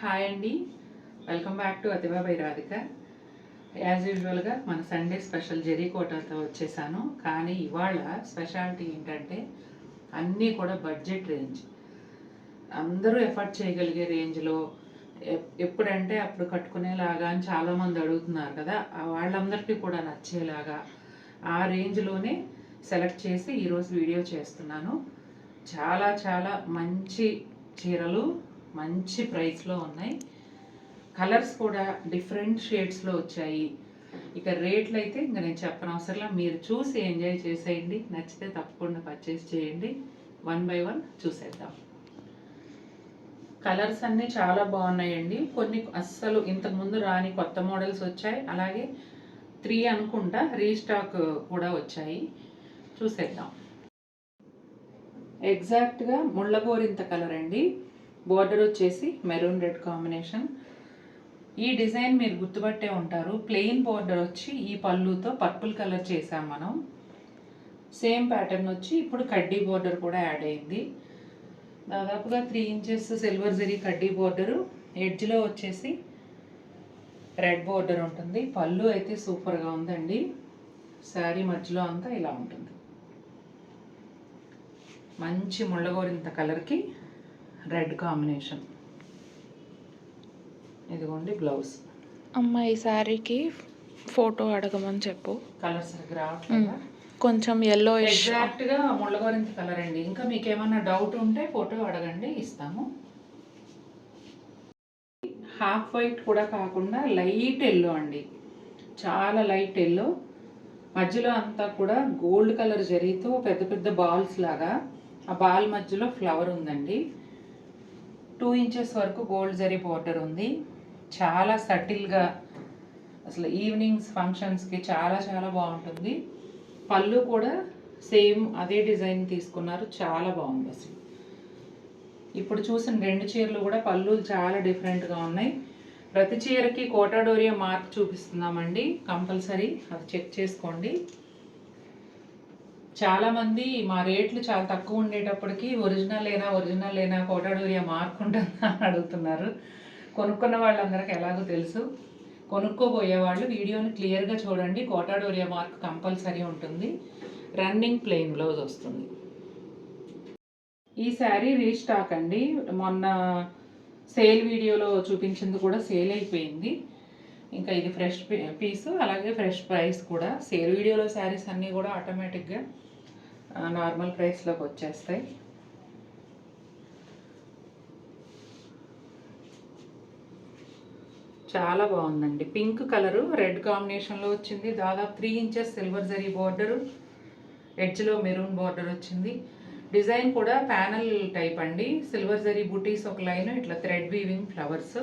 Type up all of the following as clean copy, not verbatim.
Hi అండి, welcome back to Athiva by Radhika. As యూజువల్గా మన సండే స్పెషల్ జెరీ కోటాతో వచ్చేసాను. కానీ ఇవాళ స్పెషాలిటీ ఏంటంటే అన్నీ కూడా బడ్జెట్ రేంజ్, అందరూ ఎఫర్ట్ చేయగలిగే రేంజ్లో, ఎప్పుడంటే అప్పుడు కట్టుకునేలాగా అని చాలామంది అడుగుతున్నారు కదా, వాళ్ళందరికీ కూడా నచ్చేలాగా ఆ రేంజ్లోనే సెలెక్ట్ చేసి ఈరోజు వీడియో చేస్తున్నాను. చాలా చాలా మంచి చీరలు మంచి ప్రైస్లో ఉన్నాయి. కలర్స్ కూడా డిఫరెంట్ షేడ్స్లో వచ్చాయి. ఇక రేట్లు అయితే ఇంకా నేను చెప్పనవసరంలా, మీరు చూసి ఎంజాయ్ చేసేయండి. నచ్చితే తప్పకుండా పర్చేస్ చేయండి. వన్ బై వన్ చూసేద్దాం. కలర్స్ అన్నీ చాలా బాగున్నాయండి. కొన్ని అస్సలు ఇంతకుముందు రాని కొత్త మోడల్స్ వచ్చాయి. అలాగే 3 అనుకుంటా రీస్టాక్ కూడా వచ్చాయి. చూసేద్దాం. ఎగ్జాక్ట్గా ముళ్ళగోరింత కలర్ అండి. బోర్డర్ వచ్చేసి మెరూన్ రెడ్ కాంబినేషన్. ఈ డిజైన్ మీరు గుర్తుపట్టే ఉంటారు. ప్లెయిన్ బోర్డర్ వచ్చి ఈ పళ్ళుతో పర్పుల్ కలర్ చేసాం మనం. సేమ్ ప్యాటర్న్ వచ్చి ఇప్పుడు కడ్డీ బోర్డర్ కూడా యాడ్ అయింది. దాదాపుగా 3 ఇంచెస్ సిల్వర్ జరీ కడ్డీ బోర్డరు, ఎడ్జ్లో వచ్చేసి రెడ్ బోర్డర్ ఉంటుంది. పళ్ళు అయితే సూపర్గా ఉందండి. శారీ మధ్యలో అంతా ఇలా ఉంటుంది. మంచి ముళ్ళగోరింత కలర్కి రెడ్ కాంబినేషన్. ఇదిగోండి బ్లౌజ్. అమ్మ ఈ శారీకి ఫోటో అడగమని చెప్పు. కలర్ సరిగ్గా రావట్లేదా? కొంచెం ఎల్లో ఎగ్జాక్ట్గా ముళ్ళగోరింత కలర్ అండి. ఇంకా మీకు ఏమన్నా డౌట్ ఉంటే ఫోటో అడగండి, ఇస్తాము. హాఫ్ వైట్ కూడా కాకుండా లైట్ ఎల్లో అండి, చాలా లైట్ ఎల్లో. మధ్యలో అంతా కూడా గోల్డ్ కలర్ జరీతో పెద్ద పెద్ద బాల్స్ లాగా, ఆ బాల్ మధ్యలో ఫ్లవర్ ఉందండి. 2 ఇంచెస్ వరకు గోల్డ్ జరీ బోర్డర్ ఉంది. చాలా సటిల్గా, అసలు ఈవినింగ్స్ ఫంక్షన్స్కి చాలా చాలా బాగుంటుంది. పళ్ళు కూడా సేమ్ అదే డిజైన్ తీసుకున్నారు, చాలా బాగుంది అసలు. ఇప్పుడు చూసిన 2 చీరలు కూడా పళ్ళు చాలా డిఫరెంట్గా ఉన్నాయి. ప్రతి చీరకి కోటాడోరియా మార్క్ చూపిస్తున్నామండి, కంపల్సరీ అది చెక్ చేసుకోండి. చాలామంది మా రేట్లు చాలా తక్కువ ఉండేటప్పటికి ఒరిజినల్ లేనా కోటాడోరియా మార్క్ ఉంటుందా అని అడుగుతున్నారు. కొనుక్కున్న వాళ్ళందరికీ ఎలాగో తెలుసు. కొనుక్కోబోయే వాళ్ళు వీడియోని క్లియర్గా చూడండి. కోటాడోరియా మార్క్ కంపల్సరీ ఉంటుంది. రన్నింగ్ ప్లెయిన్ బ్లౌజ్ వస్తుంది. ఈ శారీ రీస్టాక్ అండి. మొన్న సేల్ వీడియోలో చూపించింది కూడా సేల్ అయిపోయింది. ఇంకా ఇది ఫ్రెష్ పీసు, అలాగే ఫ్రెష్ ప్రైస్ కూడా. సేల్ వీడియోలో శారీస్ అన్నీ కూడా ఆటోమేటిక్గా నార్మల్ ప్రైస్లోకి వచ్చేస్తాయి. చాలా బాగుందండి. పింక్ కలరు రెడ్ కాంబినేషన్లో వచ్చింది. దాదాపు 3 ఇంచెస్ సిల్వర్ జరీ బోర్డరు, ఎడ్జ్లో మెరూన్ బోర్డర్ వచ్చింది. డిజైన్ కూడా ప్యానల్ టైప్ అండి. సిల్వర్ జరీ బుటీస్ ఒక లైన్, ఇట్లా థ్రెడ్ వీవింగ్ ఫ్లవర్స్.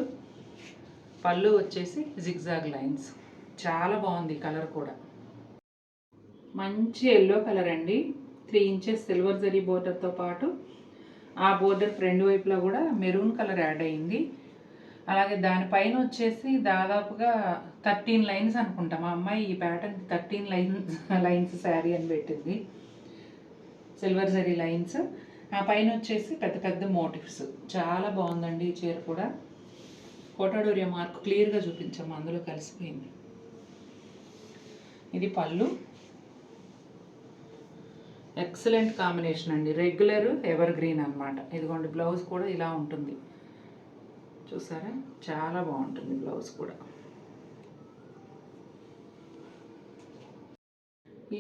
పళ్ళు వచ్చేసి జిగ్జాగ్ లైన్స్. చాలా బాగుంది కలర్ కూడా. మంచి ఎల్లో కలర్ అండి. 3 ఇంచెస్ సిల్వర్ జరీ బోర్డర్తో పాటు ఆ బోర్డర్ ఫ్రంట్ వైపులో కూడా మెరూన్ కలర్ యాడ్ అయింది. అలాగే దానిపైన వచ్చేసి దాదాపుగా 13 లైన్స్ అనుకుంటా. మా అమ్మాయి ఈ ప్యాటర్న్ 13 లైన్స్ శారీ అని పెట్టింది. సిల్వర్ జరీ లైన్స్, ఆ పైన వచ్చేసి పెద్ద పెద్ద మోటివ్స్. చాలా బాగుందండి ఈ చీర కూడా. కోటాడోరియా మార్క్ క్లియర్గా చూపించాము, అందులో కలిసిపోయింది. ఇది పళ్ళు. ఎక్సలెంట్ కాంబినేషన్ అండి. రెగ్యులర్ ఎవర్ గ్రీన్ అనమాట. ఇదిగోండి బ్లౌజ్ కూడా ఇలా ఉంటుంది, చూసారా? చాలా బాగుంటుంది బ్లౌజ్ కూడా.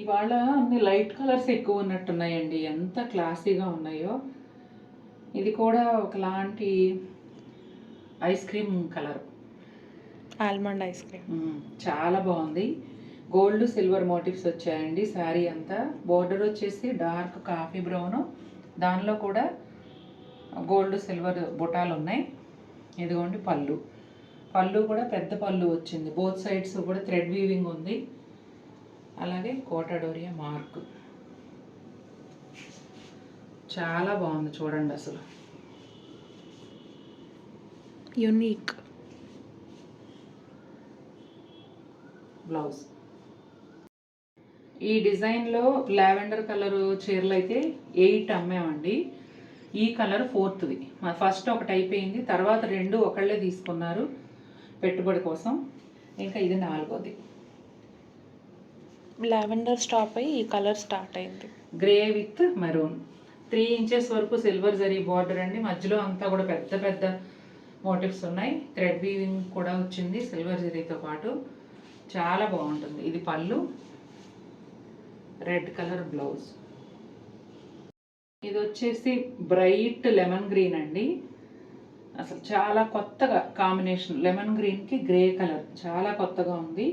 ఇవాళ అన్ని లైట్ కలర్స్ ఎక్కువ ఉన్నట్టున్నాయండి, ఎంత క్లాసీగా ఉన్నాయో. ఇది కూడా ఒకలాంటి ice cream colour, almond ice cream. చాలా బాగుంది. గోల్డ్ సిల్వర్ మోటివ్స్ వచ్చాయండి శారీ అంతా. బోర్డర్ వచ్చేసి డార్క్ కాఫీ బ్రౌన్, దానిలో కూడా గోల్డ్ సిల్వర్ బుటాలు ఉన్నాయి. ఇదిగోండి పళ్ళు. పళ్ళు కూడా పెద్ద పళ్ళు వచ్చింది. బోత్ సైడ్స్ కూడా థ్రెడ్ వీవింగ్ ఉంది. అలాగే కోటాడోరియా మార్క్. చాలా బాగుంది చూడండి అసలు. Unique blouse. ఈ డిజైన్లో లావెండర్ కలర్ చీరలు అయితే 8 అమ్మామండి. ఈ కలర్ ఫోర్త్ది. ఫస్ట్ ఒకటి అయిపోయింది, తర్వాత 2 ఒకళ్ళే తీసుకున్నారు పెట్టుబడి కోసం. ఇంకా ఇది 4వది. లావెండర్ స్టాప్ అయ్యి ఈ కలర్ స్టార్ట్ అయింది. Grey with maroon. 3 ఇంచెస్ వరకు సిల్వర్ జరీ బార్డర్ అండి. మధ్యలో అంతా కూడా పెద్ద పెద్ద మోటివ్స్ ఉన్నాయి. థ్రెడ్ వీవింగ్ కూడా వచ్చింది సిల్వర్ జరీతో పాటు. చాలా బాగుంటుంది. ఇది పళ్ళు, రెడ్ కలర్ బ్లౌజ్. ఇది వచ్చేసి బ్రైట్ లెమన్ గ్రీన్ అండి. అసలు చాలా కొత్తగా కాంబినేషన్. లెమన్ గ్రీన్కి గ్రే కలర్ చాలా కొత్తగా ఉంది.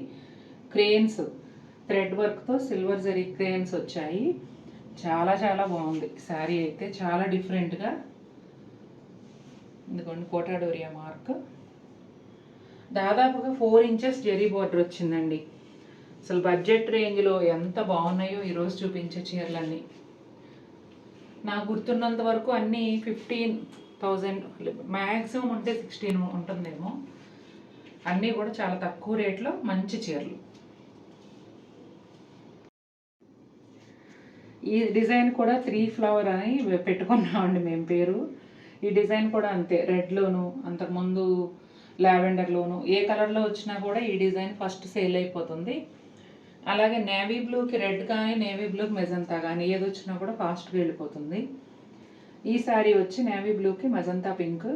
క్రేన్స్ థ్రెడ్ వర్క్తో సిల్వర్ జరీ క్రేన్స్ వచ్చాయి. చాలా చాలా బాగుంది శారీ అయితే. చాలా డిఫరెంట్గా. ఎందుకంటే కోటాడోరియా మార్క్. దాదాపుగా 4 ఇంచెస్ జరీ బార్డర్ వచ్చిందండి. అసలు బడ్జెట్ రేంజ్లో ఎంత బాగున్నాయో ఈరోజు చూపించే చీరలన్నీ. నాకు గుర్తున్నంత వరకు అన్నీ 15,000 మ్యాక్సిమం ఉంటే 16 ఉంటుందేమో. అన్నీ కూడా చాలా తక్కువ రేట్లో మంచి చీరలు. ఈ డిజైన్ కూడా 3 ఫ్లవర్ అని పెట్టుకున్నామండి మేము పేరు. ఈ డిజైన్ కూడా అంతే, రెడ్లోను అంతకుముందు లావెండర్లోను ఏ కలర్లో వచ్చినా కూడా ఈ డిజైన్ ఫస్ట్ సేల్ అయిపోతుంది. అలాగే నేవీ బ్లూకి రెడ్ కానీ నేవీ బ్లూకి మెజంతా కానీ ఏది వచ్చినా కూడా ఫాస్ట్గా వెళ్ళిపోతుంది. ఈ శారీ వచ్చి నేవీ బ్లూకి మెజంతా పింక్,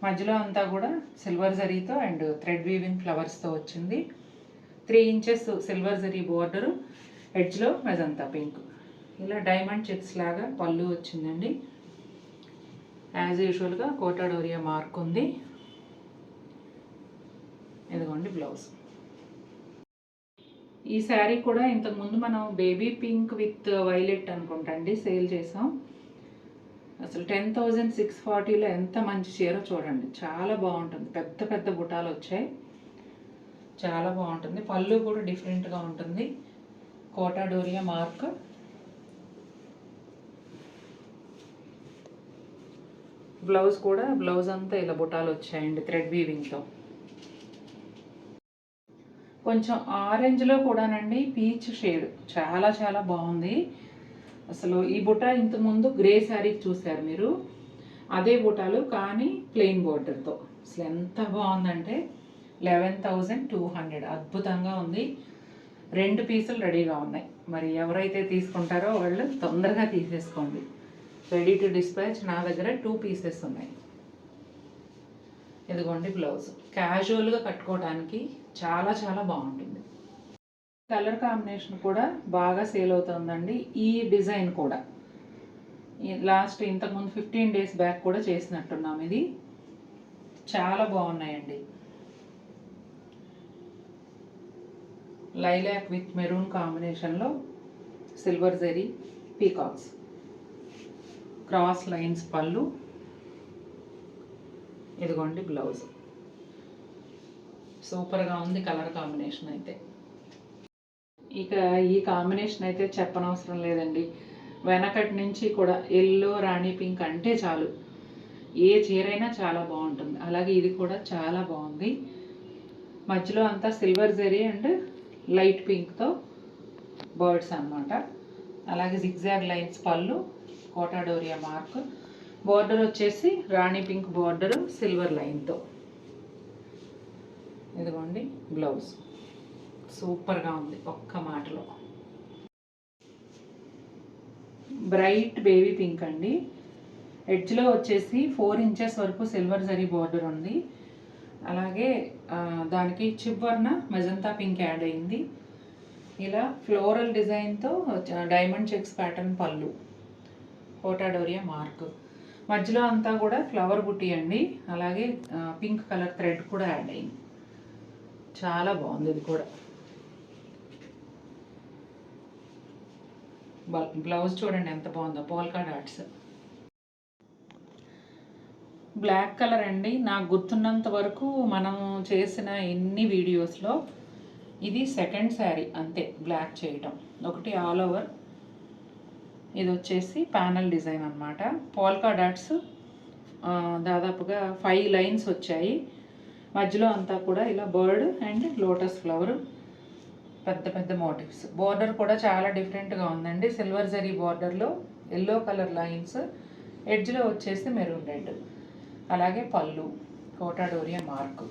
మధ్యలో అంతా కూడా సిల్వర్ జరీతో అండ్ థ్రెడ్ వీవింగ్ ఫ్లవర్స్తో వచ్చింది. 3 ఇంచెస్ సిల్వర్ జరీ బోర్డరు, ఎడ్జ్లో మెజంతా పింక్. ఇలా డైమండ్ చెక్స్ లాగా పళ్ళు వచ్చిందండి. యాజ్ యూజువల్గా కోటాడోరియా మార్క్ ఉంది. ఇదిగోండి బ్లౌజ్. ఈ శారీ కూడా ఇంతకుముందు మనం బేబీ పింక్ విత్ వైలెట్ అనుకుంటండి సేల్ చేసాం. అసలు 10,640లో ఎంత మంచి చీర చూడండి. చాలా బాగుంటుంది. పెద్ద పెద్ద బుటాలు వచ్చాయి. చాలా బాగుంటుంది. పళ్ళు కూడా డిఫరెంట్గా ఉంటుంది. కోటాడోరియా మార్క్. బ్లౌజ్ కూడా, బ్లౌజ్ అంతా ఇలా బుటాలు వచ్చాయండి థ్రెడ్ వీవింగ్తో. కొంచెం ఆరెంజ్లో కూడానండి పీచ్ షేడ్ చాలా చాలా బాగుంది. అసలు ఈ బుటా ఇంతకుముందు గ్రే శారీకి చూశారు మీరు, అదే బుటాలు కానీ ప్లెయిన్ బోర్డర్తో. అసలు ఎంత బాగుందంటే 11,200. అద్భుతంగా ఉంది. 2 పీసులు రెడీగా ఉన్నాయి. మరి ఎవరైతే తీసుకుంటారో వాళ్ళు తొందరగా తీసేసుకోండి. Ready to dispatch. నా దగ్గర 2 పీసెస్ ఉన్నాయి. ఇదిగోండి బ్లౌజ్. క్యాజువల్గా కట్టుకోవడానికి చాలా చాలా బాగుంటుంది. కలర్ కాంబినేషన్ కూడా బాగా సేల్ అవుతుందండి. ఈ డిజైన్ కూడా లాస్ట్ ఇంతకుముందు 15 డేస్ బ్యాక్ కూడా చేసినట్టున్నాం. ఇది చాలా బాగున్నాయండి. లైలాక్ విత్ మెరూన్ కాంబినేషన్లో silver zari peacocks, cross lines పళ్ళు. ఇదిగోండి బ్లౌజ్. సూపర్గా ఉంది కలర్ కాంబినేషన్ అయితే. ఇక ఈ కాంబినేషన్ అయితే చెప్పనవసరం లేదండి. వెనకటి నుంచి కూడా ఎల్లో రాణి పింక్ అంటే చాలు, ఏ చీరైనా చాలా బాగుంటుంది. అలాగే ఇది కూడా చాలా బాగుంది. మధ్యలో అంతా silver zari and light పింక్తో birds అన్నమాట. అలాగే జిగ్జాగ్ లైన్స్ పళ్ళు, కోటాడోరియా మార్క్. బోర్డర్ వచ్చేసి రాణి పింక్ బోర్డరు సిల్వర్ లైన్తో. ఇదిగోండి బ్లౌజ్. సూపర్గా ఉంది ఒక్క మాటలో. బ్రైట్ బేబీ పింక్ అండి. ఎడ్జ్లో వచ్చేసి 4 ఇంచెస్ వరకు సిల్వర్ జరీ బోర్డర్ ఉంది. అలాగే దానికి చివర్న మెజంతా పింక్ యాడ్ అయింది. ఇలా ఫ్లోరల్ డిజైన్తో డైమండ్ చెక్స్ ప్యాటర్న్ పళ్ళు, కోటాడోరియా మార్క్. మధ్యలో అంతా కూడా ఫ్లవర్ బుట్టి అండి. అలాగే పింక్ కలర్ థ్రెడ్ కూడా యాడ్ అయింది. చాలా బాగుంది ఇది కూడా. బ్లౌజ్ చూడండి ఎంత బాగుందో, పోల్కా డాట్స్. బ్లాక్ కలర్ అండి. నాకు గుర్తున్నంత వరకు మనం చేసిన ఎన్ని వీడియోస్లో ఇది సెకండ్ శారీ అంతే బ్లాక్ చేయటం. ఒకటి ఆల్ ఓవర్, ఇది వచ్చేసి ప్యానల్ డిజైన్ అనమాట. పోల్కా డాట్స్ దాదాపుగా 5 లైన్స్ వచ్చాయి. మధ్యలో అంతా కూడా ఇలా బర్డ్ అండ్ లోటస్ ఫ్లవర్, పెద్ద పెద్ద మోటివ్స్. బోర్డర్ కూడా చాలా డిఫరెంట్గా ఉందండి. సిల్వర్ జరీ బోర్డర్లో ఎల్లో కలర్ లైన్స్, ఎడ్జ్లో వచ్చేసి మెరూన్ రెడ్. అలాగే పళ్ళు కోటా డోరియా మార్కు.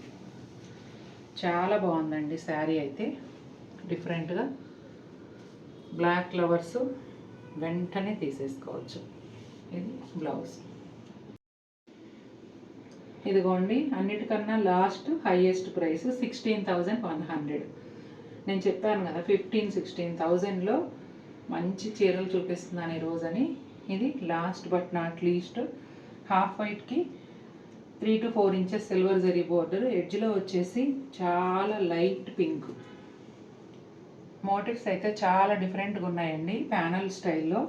చాలా బాగుందండి శారీ అయితే, డిఫరెంట్గా బ్లాక్ ఫ్లవర్స్ వెంటనే తీసేసుకోవచ్చు. ఇది బ్లౌజ్. ఇదిగోండి, అన్నిటికన్నా లాస్ట్ హైయెస్ట్ ప్రైస్ 16,100. నేను చెప్పాను కదా 15-16,000లో మంచి చీరలు చూపిస్తున్నాను ఈరోజని. ఇది last but not least. Half వైట్కి 3 to 4 inches silver zari border, ఎడ్జ్లో వచ్చేసి చాలా లైట్ పింక్. మోటివ్స్ అయితే చాలా డిఫరెంట్గా ఉన్నాయండి, ప్యానల్ స్టైల్లో.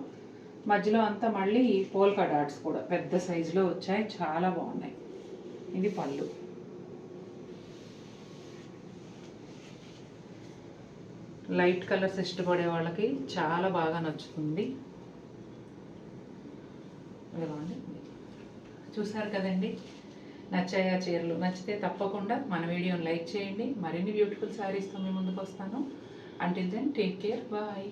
మధ్యలో అంతా మళ్ళీ పోల్కా డాట్స్ కూడా పెద్ద సైజులో వచ్చాయి, చాలా బాగున్నాయి. ఇది పళ్ళు. లైట్ కలర్స్ ఇష్టపడే వాళ్ళకి చాలా బాగా నచ్చుతుంది. ఇదిగోండి, చూసారు కదండి, నచ్చాయా చీరలు? నచ్చితే తప్పకుండా మన వీడియోని లైక్ చేయండి. మరిన్ని బ్యూటిఫుల్ శారీస్తో మీ ముందుకు వస్తాను. Until then take care, bye.